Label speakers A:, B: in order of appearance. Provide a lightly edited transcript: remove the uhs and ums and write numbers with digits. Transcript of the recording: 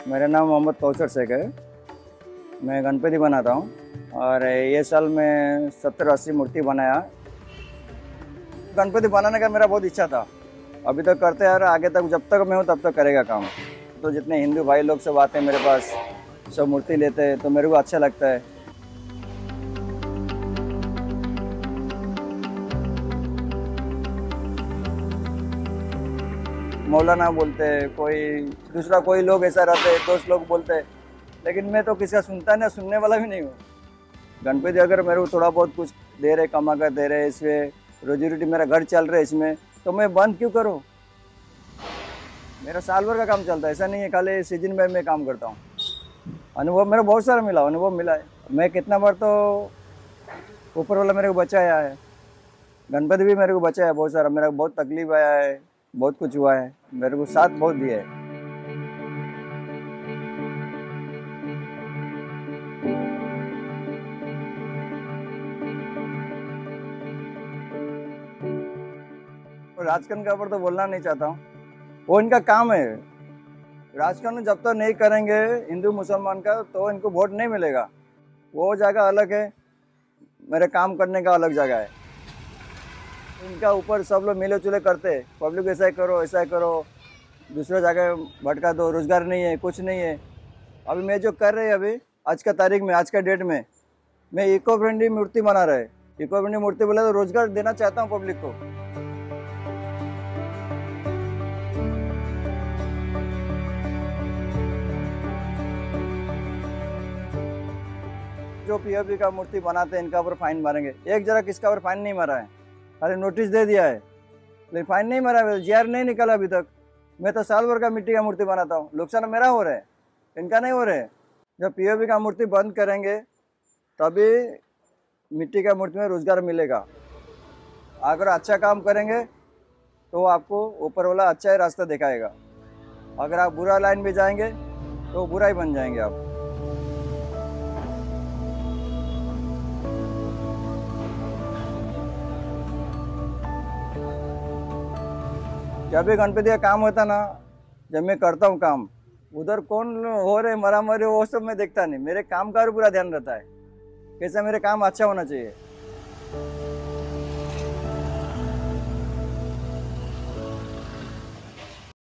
A: मेरा नाम मोहम्मद कौसर शेख है। मैं गणपति बनाता हूँ और ये साल मैं 70-80 मूर्ति बनाया। गणपति बनाने का मेरा बहुत इच्छा था, अभी तक करते आ रहा, आगे तक जब तक मैं हूँ तब तक करेगा काम। तो जितने हिंदू भाई लोग सब आते हैं मेरे पास, सब मूर्ति लेते हैं तो मेरे को अच्छा लगता है। मौलाना बोलते हैं, कोई दूसरा कोई लोग ऐसा रहते हैं, दोस्त लोग बोलते हैं, लेकिन मैं तो किसी का सुनता नहीं, सुनने वाला भी नहीं हूँ। गणपति अगर मेरे को थोड़ा बहुत कुछ दे रहे, कमा कर दे रहे, इसमें रोजी रोटी मेरा घर चल रहा है इसमें, तो मैं बंद क्यों करूँ। मेरा साल भर का काम चलता है, ऐसा नहीं है खाली सीजन में मैं काम करता हूँ। अनुभव मेरा बहुत सारा मिला, अनुभव मिला है। मैं कितना बार तो ऊपर वाला मेरे को बचाया है, गणपति भी मेरे को बचाया है बहुत सारा। मेरा बहुत तकलीफ आया है, बहुत कुछ हुआ है, मेरे को साथ बहुत दिया है। राजकारण के ऊपर तो बोलना नहीं चाहता हूँ, वो इनका काम है। राजकारण जब तक नहीं करेंगे हिंदू मुसलमान का तो इनको वोट नहीं मिलेगा। वो जगह अलग है, मेरे काम करने का अलग जगह है। इनका ऊपर सब लोग मिले जुले करते हैं, पब्लिक ऐसा ही करो, ऐसा ही करो, दूसरा जगह भटका दो, रोजगार नहीं है, कुछ नहीं है। अभी मैं जो कर रहे हैं, अभी आज का तारीख में, आज का डेट में मैं इको फ्रेंडली मूर्ति बना रहे। इको फ्रेंडली मूर्ति बोला तो रोजगार देना चाहता हूँ पब्लिक को। जो पीओपी का मूर्ति बनाते हैं इनका ऊपर फाइन मारेंगे। एक जरा किसका ऊपर फाइन नहीं मारा है, खाली नोटिस दे दिया है, लेकिन फाइन नहीं मारा है, जीआर नहीं निकला अभी तक। मैं तो साल भर का मिट्टी का मूर्ति बनाता हूँ, नुकसान मेरा हो रहा है, इनका नहीं हो रहा है। जब पीओपी का मूर्ति बंद करेंगे तभी मिट्टी का मूर्ति में रोजगार मिलेगा। अगर अच्छा काम करेंगे तो आपको ऊपर वाला अच्छा ही रास्ता दिखाएगा। अगर आप बुरा लाइन में जाएंगे तो बुरा ही बन जाएंगे आप। जब भी गणपति का काम होता ना, जब मैं करता हूँ काम, उधर कौन हो रहे मरा मरे वो सब मैं देखता नहीं, मेरे काम का पूरा ध्यान रहता है, कैसा मेरे काम अच्छा होना चाहिए।